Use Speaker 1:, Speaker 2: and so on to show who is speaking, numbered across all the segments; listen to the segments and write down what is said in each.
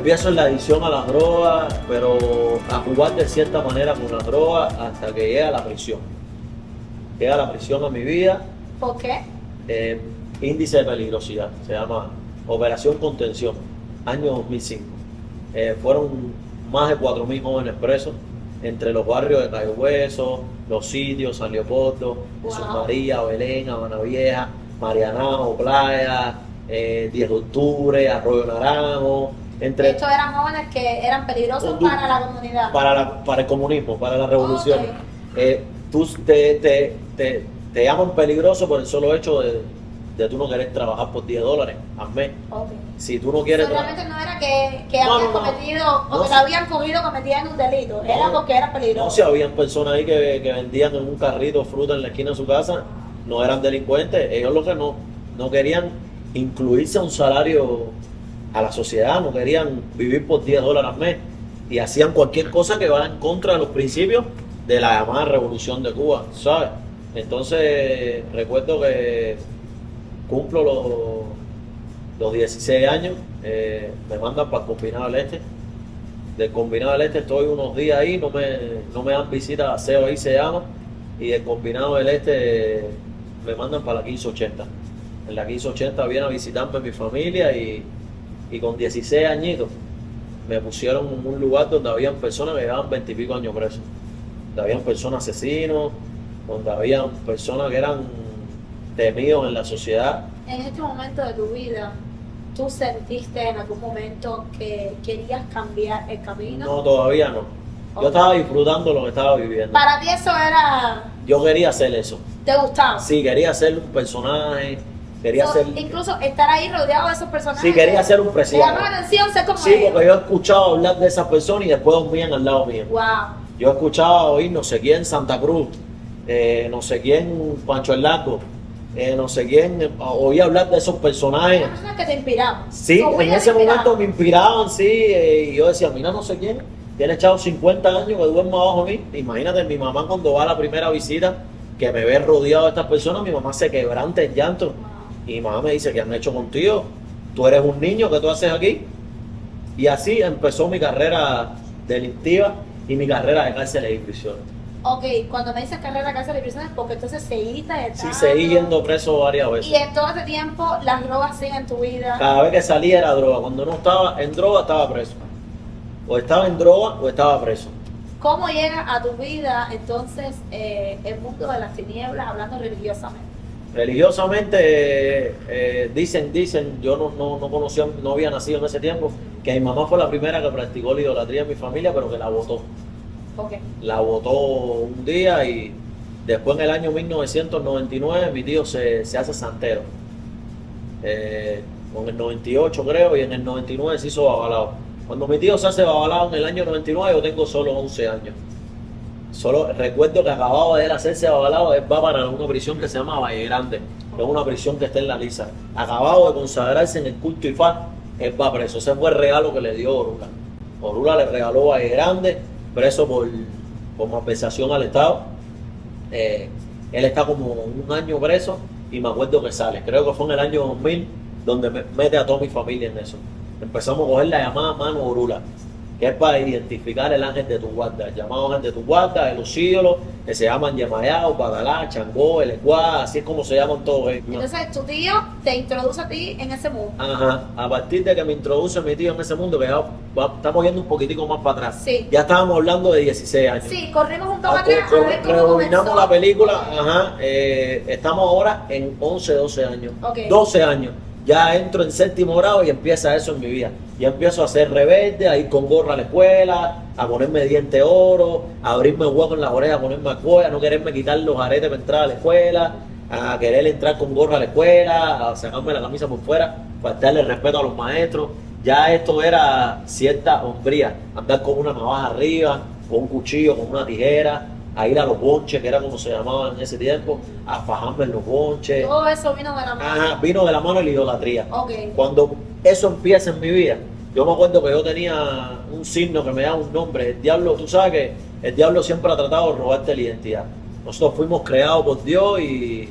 Speaker 1: empiezo en la adicción a las drogas, pero a jugar de cierta manera con las drogas hasta que llega la prisión. Llega la prisión a mi vida.
Speaker 2: ¿Por qué?
Speaker 1: Índice de peligrosidad, se llama Operación Contención, año 2005. Fueron más de 4.000 jóvenes presos entre los barrios de Cayo Hueso, Los Sitios, San Leopoldo, Jesús María, Belén, Habana Vieja, Marianao, Playa, 10 de octubre, Arroyo Naranjo.
Speaker 2: Estos eran jóvenes que eran peligrosos para la comunidad.
Speaker 1: Para el comunismo, para la revolución.
Speaker 2: Okay.
Speaker 1: Tú te llaman peligroso por el solo hecho de tú no querer trabajar por $10 al mes.
Speaker 2: Okay.
Speaker 1: Si tú no quieres...
Speaker 2: Realmente no era que habían cometido o que la habían cogido cometiendo un delito, era porque eran peligrosos.
Speaker 1: No, si habían personas ahí que vendían en un carrito fruta en la esquina de su casa, no eran delincuentes. Ellos lo que no querían incluirse a un salario a la sociedad, no querían vivir por $10 al mes y hacían cualquier cosa que va en contra de los principios de la llamada Revolución de Cuba, ¿sabes? Entonces recuerdo que cumplo los 16 años, me mandan para el Combinado del Este. Del Combinado del Este estoy unos días ahí, no me dan visita a SEO ahí se llama, y del Combinado del Este me mandan para la 1580. En la 1580 viene a visitarme mi familia y con 16 añitos me pusieron en un lugar donde habían personas que llevaban 20 y pico años presos, donde habían personas asesinos, donde habían personas que eran temidos en la sociedad.
Speaker 2: En este momento de tu vida, ¿tú sentiste en algún momento que querías cambiar el camino?
Speaker 1: No, todavía no. Yo estaba disfrutando lo que estaba viviendo.
Speaker 2: Para ti eso era...
Speaker 1: Yo quería hacer eso.
Speaker 2: ¿Te gustaba?
Speaker 1: Sí, quería ser un personaje, quería ser...
Speaker 2: Incluso estar ahí rodeado de esos personajes.
Speaker 1: Sí, quería ser un presidente.
Speaker 2: ¿Te llamó la atención ser como
Speaker 1: Sí,
Speaker 2: ellos?
Speaker 1: porque yo he escuchado hablar de esas personas y después dormían al lado mío.
Speaker 2: Wow.
Speaker 1: Yo he escuchado oír no sé quién Santa Cruz, no sé quién Pancho el Largo, no sé quién, oí hablar de esos personajes.
Speaker 2: Eran personas que te inspiraban.
Speaker 1: Sí, en ese momento me inspiraban, sí, y yo decía, mira, no sé quién, tiene echado 50 años que duerme abajo de mí. Imagínate, mi mamá cuando va a la primera visita, que me ve rodeado de estas personas, mi mamá se quebranta en llanto. Y mi mamá me dice, ¿qué han hecho contigo? Tú eres un niño, ¿qué tú haces aquí? Y así empezó mi carrera delictiva y mi carrera de cárceles y prisiones.
Speaker 2: Ok, cuando me dices carrera de cárceles y prisiones, porque entonces seguiste
Speaker 1: Sí, seguí yendo preso varias veces.
Speaker 2: Y en todo este tiempo, las drogas siguen en tu vida.
Speaker 1: Cada vez que salía era droga. Cuando no estaba en droga, estaba preso. O estaba en droga o estaba preso.
Speaker 2: ¿Cómo llega a tu vida entonces el mundo de las tinieblas, hablando religiosamente?
Speaker 1: Religiosamente, dicen, yo no conocía, no había nacido en ese tiempo, que mi mamá fue la primera que practicó la idolatría en mi familia, pero que la botó.
Speaker 2: Okay.
Speaker 1: La botó un día y después en el año 1999 mi tío se hace santero. Con el 98 creo y en el 99 se hizo babalao. Cuando mi tío se hace babalao en el año 99 yo tengo solo 11 años. Solo recuerdo que acababa de él hacerse babalao, él va para una prisión que se llama Valle Grande, que es una prisión que está en la Lisa. Acabado de consagrarse en el culto Ifá, él va preso. Ese fue el regalo que le dio Orula. Orula le regaló Valle Grande, preso por malversación al Estado. Él está como un año preso y me acuerdo que sale. Creo que fue en el año 2000 donde mete a toda mi familia en eso. Empezamos a coger la llamada mano Orula, que es para identificar el ángel de tu guarda, el llamado ángel de tu guarda, de los ídolos, que se llaman Yemayao, Badalá, Changó, El Ecuá, así es como se llaman todos ellos.
Speaker 2: Entonces tu tío te introduce a ti en ese mundo.
Speaker 1: Ajá, a partir de que me introduce mi tío en ese mundo, que ya estamos yendo un poquitico más para atrás.
Speaker 2: Sí.
Speaker 1: Ya estábamos hablando de 16 años.
Speaker 2: Sí, corrimos un poco atrás a ver cómo
Speaker 1: Rebobinamos
Speaker 2: comenzó.
Speaker 1: la película, ajá, estamos ahora en 11, 12 años.
Speaker 2: Okay.
Speaker 1: 12 años. Ya entro en séptimo grado y empieza eso en mi vida. Ya empiezo a ser rebelde, a ir con gorra a la escuela, a ponerme diente de oro, a abrirme hueco en las orejas, a ponerme cuerda, a no quererme quitar los aretes para entrar a la escuela, a querer entrar con gorra a la escuela, a sacarme la camisa por fuera, faltarle respeto a los maestros. Ya esto era cierta hombría, andar con una navaja arriba, con un cuchillo, con una tijera, a ir a los bonches, que era como se llamaban en ese tiempo, a fajarme en los bonches.
Speaker 2: Todo eso vino de la mano.
Speaker 1: Ajá, vino de la mano de la idolatría.
Speaker 2: Okay.
Speaker 1: Cuando eso empieza en mi vida, yo me acuerdo que yo tenía un signo que me daba un nombre. El diablo, tú sabes que el diablo siempre ha tratado de robarte la identidad. Nosotros fuimos creados por Dios y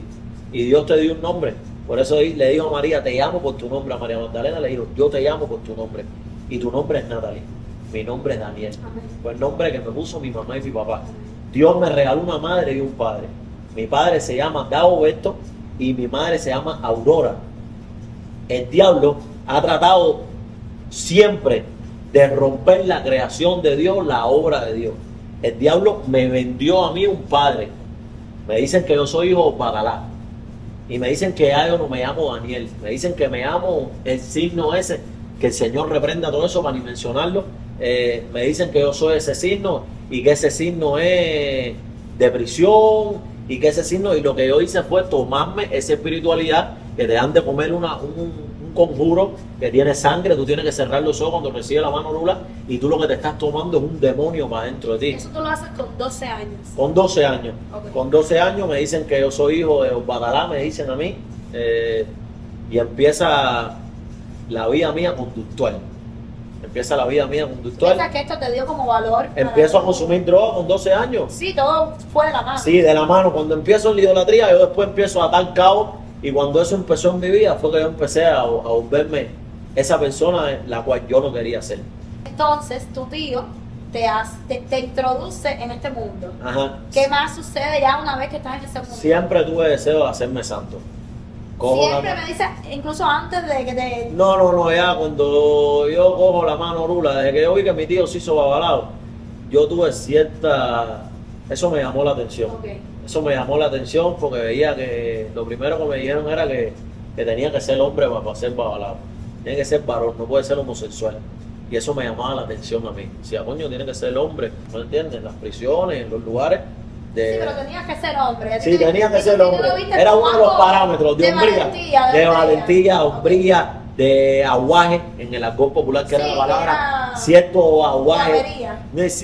Speaker 1: Dios te dio un nombre. Por eso le dijo a María, te llamo por tu nombre. A María Magdalena le dijo, yo te llamo por tu nombre. y tu nombre es Natalie. Mi nombre es Daniel.
Speaker 2: Amén.
Speaker 1: Fue el nombre que me puso mi mamá y mi papá. Dios me regaló una madre y un padre. Mi padre se llama Dagoberto y mi madre se llama Aurora. El diablo ha tratado siempre de romper la creación de Dios, la obra de Dios. El diablo me vendió a mí un padre. Me dicen que yo soy hijo de Bagalá. Y me dicen que ya yo no me llamo Daniel. Me dicen que me llamo el signo ese, que el Señor reprenda todo eso para ni mencionarlo. Me dicen que yo soy ese signo y que ese signo es de prisión y que ese signo, y lo que yo hice fue tomarme esa espiritualidad que te dan de comer un conjuro que tiene sangre. Tú tienes que cerrar los ojos cuando recibes la mano nula y tú lo que te estás tomando es un demonio para dentro de ti.
Speaker 2: Eso tú lo haces con 12 años.
Speaker 1: Con 12 años.
Speaker 2: Ok.
Speaker 1: Con 12 años me dicen que yo soy hijo de Bagalá, me dicen a mí, y empieza la vida mía conductual. Empieza la vida mía conductual.
Speaker 2: ¿Piensas que esto te dio como valor?
Speaker 1: Empiezo a consumir droga con 12 años.
Speaker 2: Sí, todo fue de la mano.
Speaker 1: Sí, de la mano. Cuando empiezo en la idolatría, yo después empiezo a atar cabos. Y cuando eso empezó en mi vida, fue que yo empecé a volverme esa persona la cual yo no quería ser.
Speaker 2: Entonces, tu tío te introduce en este mundo.
Speaker 1: Ajá.
Speaker 2: ¿Qué más sucede ya una vez que estás en ese mundo?
Speaker 1: Siempre tuve deseo de hacerme santo.
Speaker 2: Siempre me dice, incluso antes de que te...
Speaker 1: No, ya cuando yo cojo la mano rula, desde que yo vi que mi tío se hizo babalao, yo tuve cierta... Eso me llamó la atención.
Speaker 2: Ok.
Speaker 1: Eso me llamó la atención porque veía que lo primero que me dijeron era que tenía que ser hombre para ser babalao. Tiene que ser varón, no puede ser homosexual. Y eso me llamaba la atención a mí. Decía, coño, tiene que ser hombre, ¿no entiendes? En las prisiones, en los lugares...
Speaker 2: Sí, pero tenías que ser hombre.
Speaker 1: Sí, tenía que ser hombre. Era uno de los parámetros de hombría, de valentía, hombría, de aguaje, en el argot popular, que
Speaker 2: Sí,
Speaker 1: era la palabra,
Speaker 2: era
Speaker 1: cierto aguaje,
Speaker 2: bravería.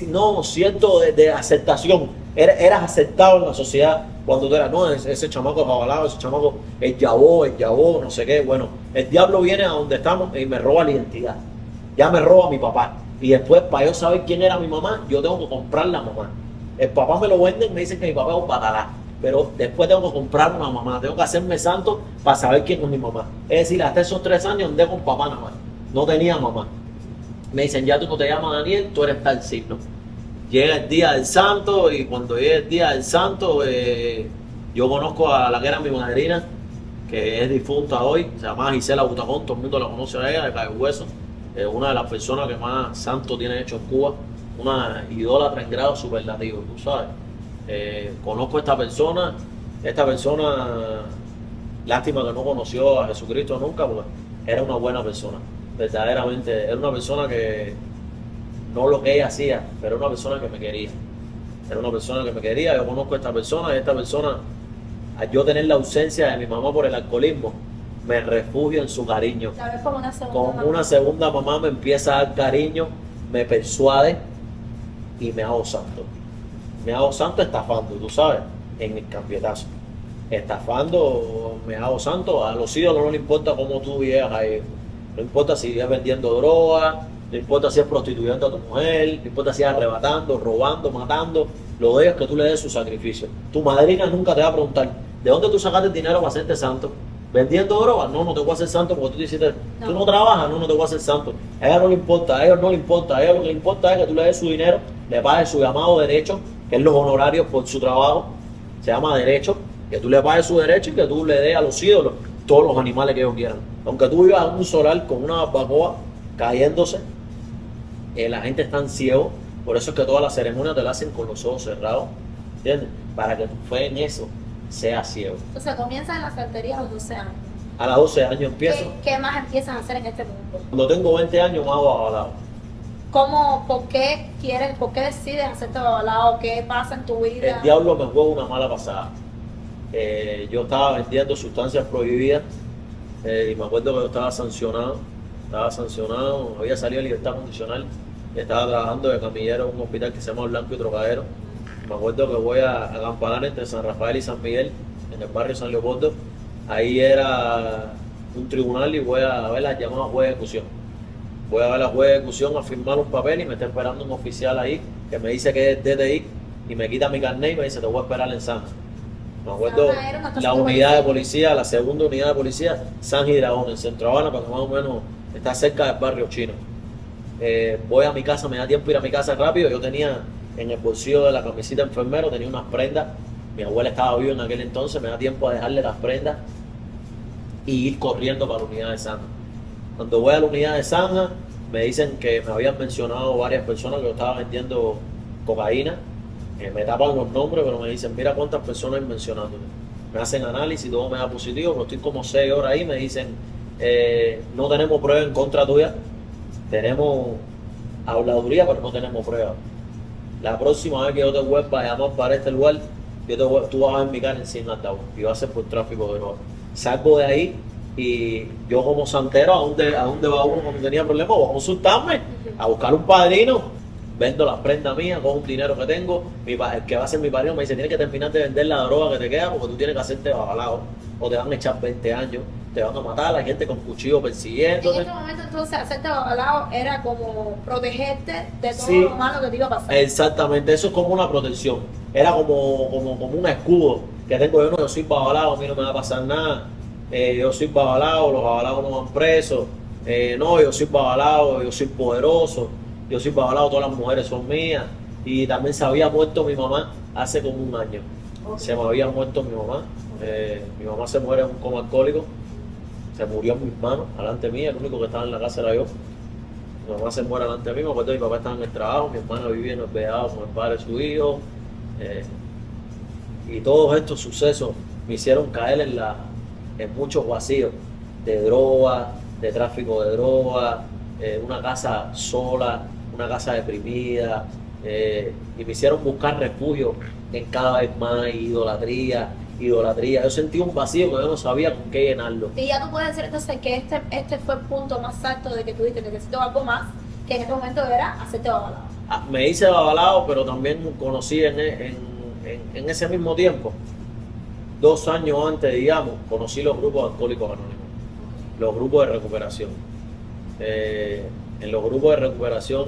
Speaker 1: no, cierto de aceptación. Eras aceptado en la sociedad cuando tú eras, no, ese chamaco es babalao, ese chamaco es yabó, no sé qué. Bueno, el diablo viene a donde estamos y me roba la identidad. Ya me roba mi papá. Y después, para yo saber quién era mi mamá, yo tengo que comprar la mamá. El papá me lo venden, me dicen que mi papá es un Bagalá, pero después tengo que comprar una mamá, tengo que hacerme santo para saber quién es mi mamá. Es decir, hasta esos 3 años andé con papá nada más, no tenía mamá. Me dicen, ya tú no te llamas Daniel, tú eres tal signo. Llega el día del santo y cuando llega el día del santo, yo conozco a la que era mi madrina, que es difunta hoy, se llama Gisela Butacón, todo el mundo la conoce a ella, de Cayo Hueso, una de las personas que más santo tiene hecho en Cuba. Una idólatra en grado superlativo, tú sabes. Conozco a esta persona, lástima que no conoció a Jesucristo nunca, porque era una buena persona, verdaderamente, era una persona que, no lo que ella hacía, pero era una persona que me quería. Era una persona que me quería, yo conozco a esta persona, y esta persona, al yo tener la ausencia de mi mamá por el alcoholismo, me refugio en su cariño.
Speaker 2: Tal vez como una segunda
Speaker 1: Con
Speaker 2: mamá.
Speaker 1: una segunda mamá me empieza a dar cariño, me persuade y me hago santo. Me hago santo estafando, tú sabes, en el campietazo. Estafando, me hago santo. A los ídolos no le importa cómo tú llegas a ellos. No importa si es vendiendo droga, no importa si es prostituyendo a tu mujer, no importa si es arrebatando, robando, matando. Lo de ellos es que tú le des su sacrificio. Tu madrina nunca te va a preguntar, ¿de dónde tú sacaste el dinero para hacerte santo? ¿Vendiendo droga? No, no te voy a hacer santo porque tú te hiciste...
Speaker 2: No.
Speaker 1: Tú no trabajas, no te voy a hacer santo. A ella no le importa, a ellos no le importa. A ella lo que le importa es que tú le des su dinero, le pagues su llamado derecho, que es los honorarios por su trabajo, se llama derecho, que tú le pagues su derecho y que tú le des a los ídolos todos los animales que ellos quieran. Aunque tú vivas en un solar con una barbacoa cayéndose, la gente está ciego, por eso es que todas las ceremonias te las hacen con los ojos cerrados, ¿entiendes? Para que tu fe en eso sea ciego.
Speaker 2: Entonces comienzas en la santería a los 12 años.
Speaker 1: A los 12 años empiezo.
Speaker 2: ¿Qué más empiezas a hacer en este mundo?
Speaker 1: Cuando tengo 20 años me hago babalao.
Speaker 2: ¿Por qué decides hacerte babalao? ¿Qué pasa en tu vida?
Speaker 1: El diablo me juega una mala pasada. Yo estaba vendiendo sustancias prohibidas y me acuerdo que yo estaba sancionado, había salido de libertad condicional, estaba trabajando de camillero en un hospital que se llama Blanco y Trocadero. Me acuerdo que voy a acampar entre San Rafael y San Miguel, en el barrio San Leopoldo. Ahí era un tribunal y voy a ver las llamadas juez de ejecución. Voy a ver a la juez de ejecución a firmar un papel y me está esperando un oficial ahí que me dice que es DTI y me quita mi carnet y me dice te voy a esperar en San. Me acuerdo la unidad de policía, la segunda unidad de policía, San Gidraón, en Centro Habana, porque más o menos está cerca del barrio chino. voy a mi casa, me da tiempo ir a mi casa rápido. Yo tenía en el bolsillo de la camiseta de enfermero, tenía unas prendas. Mi abuela estaba viva en aquel entonces, me da tiempo a dejarle las prendas y ir corriendo para la unidad de Sanja. Cuando voy a la unidad de Sanja, me dicen que me habían mencionado varias personas que yo estaba vendiendo cocaína. Me tapan los nombres, pero me dicen, mira cuántas personas hay mencionándome. Me hacen análisis, todo me da positivo, pero estoy como 6 horas ahí, me dicen, no tenemos pruebas en contra tuya, tenemos habladuría, pero no tenemos pruebas. La próxima vez que yo te vuelva a llamar para este lugar, tú vas a ver mi cara encima de y va a ser por tráfico de drogas. Salgo de ahí y yo como santero, ¿a dónde va uno cuando tenía problemas? Voy a consultarme, a buscar un padrino, vendo las prendas mías con un dinero que tengo. El que va a ser mi padrino me dice, tienes que terminar de vender la droga que te queda porque tú tienes que hacerte babalao o te van a echar 20 años, te van a matar, la gente con cuchillo persiguiéndote.
Speaker 2: En este momento entonces hacerte babalao era como protegerte de todo
Speaker 1: Sí,
Speaker 2: lo malo que te iba a pasar.
Speaker 1: exactamente, eso es como una protección, era como un escudo que tengo yo. No, yo soy babalao, a mí no me va a pasar nada. Yo soy babalao, los babalaos no van presos. No, yo soy babalao, yo soy poderoso. Yo soy babalao, todas las mujeres son mías. Y también se había muerto mi mamá hace como un año.
Speaker 2: Okay.
Speaker 1: Se me había muerto mi mamá. Mi mamá se muere en un coma alcohólico. Se murió en mis manos, delante mía. El único que estaba en la casa era yo. Mi mamá se muere delante de mí. Me acuerdo que mi papá estaba en el trabajo. Mi hermana vivía en el Veado con el padre de su hijo. Y todos estos sucesos me hicieron caer en muchos vacíos de droga, de tráfico de droga, una casa sola, una casa deprimida, y me hicieron buscar refugio en cada vez más idolatría. Yo sentí un vacío que yo no sabía con qué llenarlo.
Speaker 2: Y ya tú puedes decir entonces que este fue el punto más alto de que tú dijiste, necesito algo más, que en este momento era hacerte babalao.
Speaker 1: Me hice babalao, pero también conocí en ese mismo tiempo, 2 años antes, digamos, conocí los grupos de Alcohólicos Anónimos, los grupos de recuperación. En los grupos de recuperación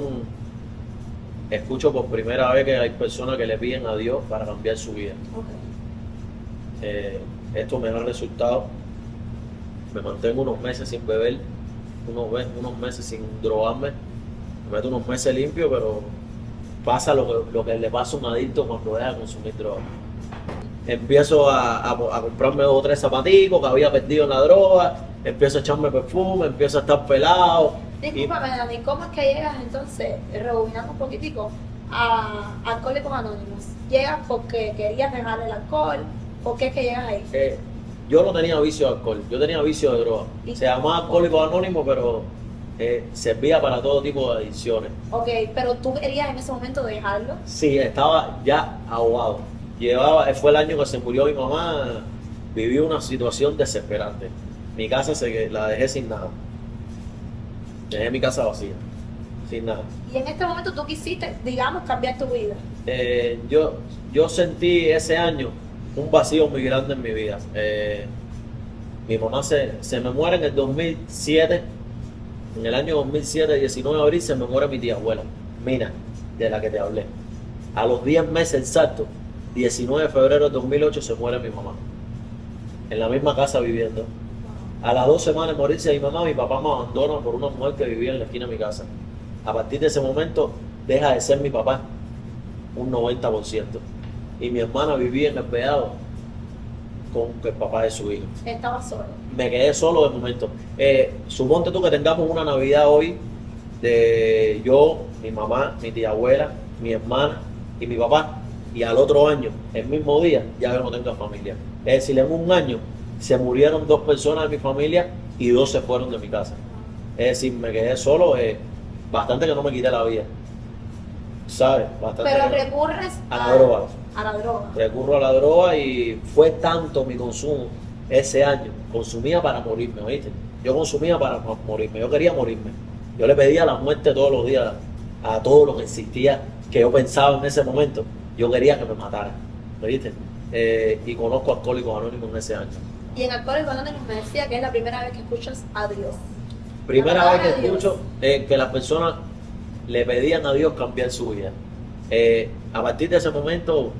Speaker 1: escucho por primera vez que hay personas que le piden a Dios para cambiar su vida.
Speaker 2: Okay.
Speaker 1: Esto me da resultado. Me mantengo unos meses sin beber, unos meses sin drogarme, me meto unos meses limpio, pero pasa lo que le pasa a un adicto cuando deja de consumir droga. Empiezo a comprarme 2 o 3 zapaticos que había perdido en la droga, empiezo a echarme perfume, empiezo a estar pelado.
Speaker 2: Discúlpame, Dani, ¿cómo es que llegas entonces, rebobinando un poquitico, a Alcohólicos Anónimos? ¿Llegas porque querías dejar el alcohol? ¿Por qué es que llegas ahí?
Speaker 1: Yo no tenía vicio de alcohol, yo tenía vicio de droga. Se llamaba Alcohólicos Anónimos, pero servía para todo tipo de adicciones.
Speaker 2: Ok, pero tú querías en ese momento dejarlo.
Speaker 1: Sí, estaba ya ahogado. Fue el año que se murió mi mamá, viví una situación desesperante. Mi casa la dejé sin nada. Dejé mi casa vacía, sin nada.
Speaker 2: Y en este momento tú quisiste, digamos, cambiar tu vida.
Speaker 1: Yo sentí ese año un vacío muy grande en mi vida. Mi mamá se me muere en el 2007. En el año 2007, 19 de abril, se me muere mi tía abuela, Mina, de la que te hablé. A los 10 meses exactos, 19 de febrero de 2008, se muere mi mamá. En la misma casa viviendo. A las 2 semanas de morirse mi mamá, mi papá me abandona por una mujer que vivía en la esquina de mi casa. A partir de ese momento, deja de ser mi papá un 90%. Y mi hermana vivía en el Veado con el papá de su hijo.
Speaker 2: Estaba solo.
Speaker 1: Me quedé solo de momento. Suponte tú que tengamos una Navidad hoy de yo, mi mamá, mi tía abuela, mi hermana y mi papá, y al otro año, el mismo día, ya yo no tengo familia. Es decir, en un año se murieron 2 personas de mi familia y 2 se fueron de mi casa. Es decir, me quedé solo, bastante que no me quité la vida, ¿sabes? Bastante.
Speaker 2: Pero recurres
Speaker 1: a la droga.
Speaker 2: A la droga.
Speaker 1: Recurro a la droga y fue tanto mi consumo ese año. Consumía para morirme, ¿oíste? Yo consumía para morirme, yo quería morirme. Yo le pedía la muerte todos los días a todo lo que existía, que yo pensaba en ese momento. Yo quería que me mataran, ¿oíste? Y conozco a Alcohólicos Anónimos en ese año.
Speaker 2: Y en Alcohólicos Anónimos me decía que es la primera vez que escuchas a Dios.
Speaker 1: Primera vez que escucho que las personas le pedían a Dios cambiar su vida. A partir de ese momento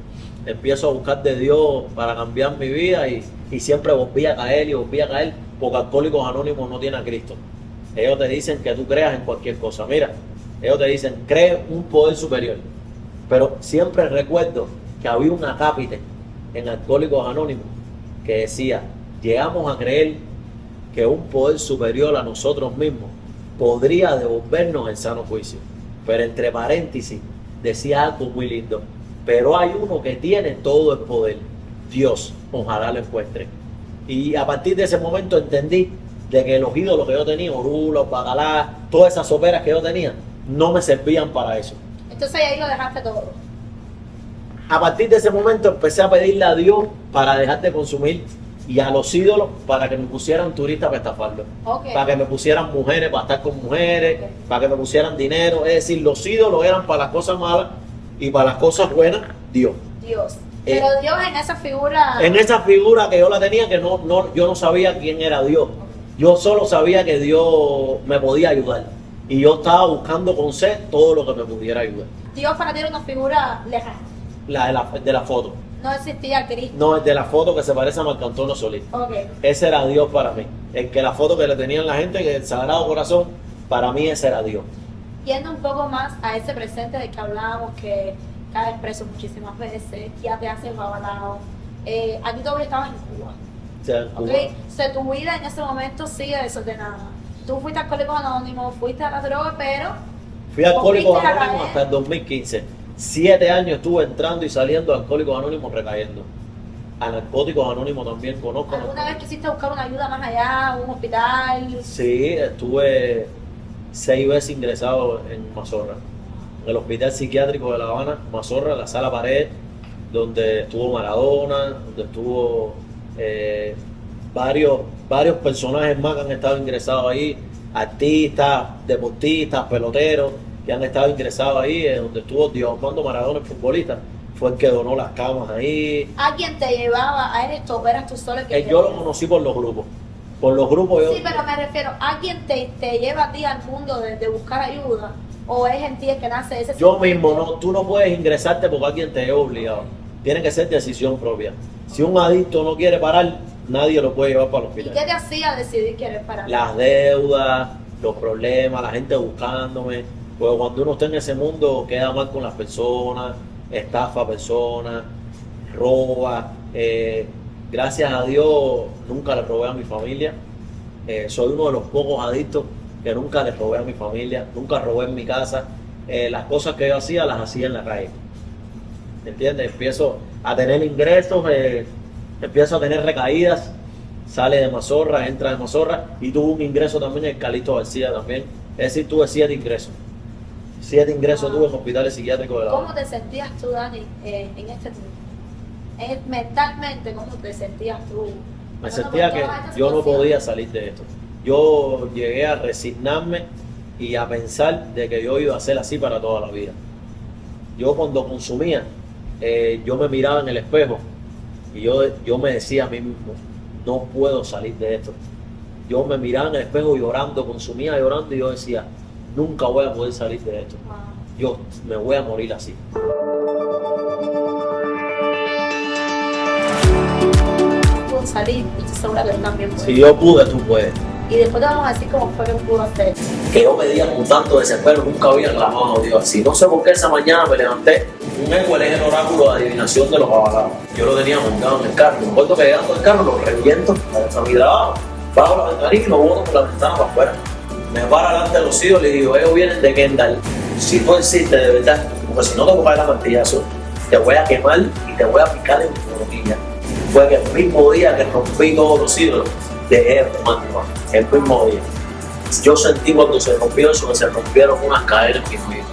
Speaker 1: empiezo a buscar de Dios para cambiar mi vida y siempre volví a caer porque Alcohólicos Anónimos no tiene a Cristo. Ellos te dicen que tú creas en cualquier cosa. Mira, ellos te dicen, cree un poder superior. Pero siempre recuerdo que había un acápite en Alcohólicos Anónimos que decía, llegamos a creer que un poder superior a nosotros mismos podría devolvernos el sano juicio. Pero entre paréntesis decía algo muy lindo, pero hay uno que tiene todo el poder, Dios, ojalá lo encuentre. Y a partir de ese momento entendí de que los ídolos que yo tenía, orulos, bacalá, todas esas soperas que yo tenía, no me servían para eso.
Speaker 2: Entonces ahí lo dejaste todo.
Speaker 1: A partir de ese momento empecé a pedirle a Dios para dejar de consumir y a los ídolos para que me pusieran turistas para estafarlos.
Speaker 2: Okay.
Speaker 1: Para que me pusieran mujeres para estar con mujeres,
Speaker 2: Okay.
Speaker 1: para que me pusieran dinero. Es decir, los ídolos eran para las cosas malas y para las cosas buenas, Dios.
Speaker 2: Dios. Pero Dios en esa figura...
Speaker 1: En esa figura que yo la tenía, que yo no sabía quién era Dios. Yo solo sabía que Dios me podía ayudar. Y yo estaba buscando con sed todo lo que me pudiera ayudar.
Speaker 2: Dios para ti era una figura lejana.
Speaker 1: De la foto.
Speaker 2: No existía Cristo.
Speaker 1: No, el de la foto que se parece a Marco Antonio Solís.
Speaker 2: Okay.
Speaker 1: Ese era Dios para mí. El que la foto que le tenían la gente, que el Sagrado Corazón, para mí ese era Dios.
Speaker 2: Yendo un poco más a ese presente del que hablábamos, que caes preso muchísimas veces, ya te haces babalao. Aquí todavía estabas en Cuba.
Speaker 1: O sea, Cuba.
Speaker 2: Okay. O sea, tu vida en ese momento sigue desordenada. Tú fuiste a Alcohólicos Anónimos, fuiste a la droga, pero...
Speaker 1: Fui a Alcohólicos
Speaker 2: volviste a
Speaker 1: Anónimos
Speaker 2: caer.
Speaker 1: hasta el 2015. 7 años estuve entrando y saliendo de Alcohólicos Anónimos, recayendo. A Narcóticos Anónimos también conozco.
Speaker 2: ¿Alguna vez quisiste buscar una ayuda más allá, un hospital?
Speaker 1: Sí, estuve 6 veces ingresado en Mazorra. En el Hospital Psiquiátrico de La Habana, Mazorra, la Sala Pared, donde estuvo Maradona, donde estuvo varios personajes más que han estado ingresados ahí, artistas, deportistas, peloteros, que han estado ingresados ahí, donde estuvo Diego Armando Maradona, el futbolista, fue el que donó las camas ahí.
Speaker 2: ¿Alguien te llevaba a esto? ¿Eras tú solo el que
Speaker 1: Yo lo conocí por los grupos. Por los grupos yo...
Speaker 2: Sí, pero me refiero, ¿alguien te lleva a ti al mundo de buscar ayuda? ¿O es en ti el que nace ese
Speaker 1: Yo
Speaker 2: sentimiento?
Speaker 1: mismo, no, tú no puedes ingresarte porque alguien te lleva obligado. Tiene que ser decisión propia. Si un adicto no quiere parar, nadie lo puede llevar para el
Speaker 2: ¿Y
Speaker 1: hospital.
Speaker 2: qué te hacía decidir querer parar?
Speaker 1: Las deudas, los problemas, la gente buscándome. Porque cuando uno está en ese mundo, queda mal con las personas, estafa a personas, roba. Gracias a Dios, nunca le robé a mi familia. Soy uno de los pocos adictos que nunca le robé a mi familia, nunca robé en mi casa. Las cosas que yo hacía, las hacía en la calle. ¿Entiendes? Empiezo a tener ingresos, empiezo a tener recaídas, sale de Mazorra, entra de Mazorra y tuve un ingreso también en Calixto García también. Es decir, tuve 7 ingresos. 7 ingresos tuve en hospitales psiquiátricos de La
Speaker 2: ¿Cómo
Speaker 1: Habana.
Speaker 2: te sentías tú, Dani, en este tiempo? Mentalmente, ¿cómo te sentías tú?
Speaker 1: Me
Speaker 2: Pasando
Speaker 1: sentía
Speaker 2: por
Speaker 1: que
Speaker 2: todas estas
Speaker 1: yo no
Speaker 2: situaciones.
Speaker 1: podía salir de esto. Yo llegué a resignarme y a pensar de que yo iba a ser así para toda la vida. Yo cuando consumía, yo me miraba en el espejo y yo me decía a mí mismo, no puedo salir de esto. Yo me miraba en el espejo llorando, consumía llorando y yo decía, nunca voy a poder salir de esto.
Speaker 2: Wow.
Speaker 1: Yo me voy a morir así.
Speaker 2: Pudo salir y estoy segura que tú también puedes.
Speaker 1: Si yo pude, tú puedes.
Speaker 2: Y después te vamos a decir cómo fue que pudo hacer.
Speaker 1: Que yo pedía con tanto desespero, nunca había clamado a Dios así. No sé por qué esa mañana me levanté. Un eco, el oráculo de adivinación de los avalados. Yo lo tenía montado en el carro. Me acuerdo que llegando al carro lo reviento a mi trabajo, bajo la ventanilla y lo boto por la ventana para afuera. Me paro delante de los hijos y le digo, ellos vienen de Kendall. Si tú existes de verdad, porque si no te voy a caer la martillazo, te voy a quemar y te voy a picar en tu rodilla. Fue que el mismo día que rompí todos los ídolos, dejé de fumar, el mismo día. Yo sentí cuando se rompió eso, que se rompieron unas cadenas en mi vida.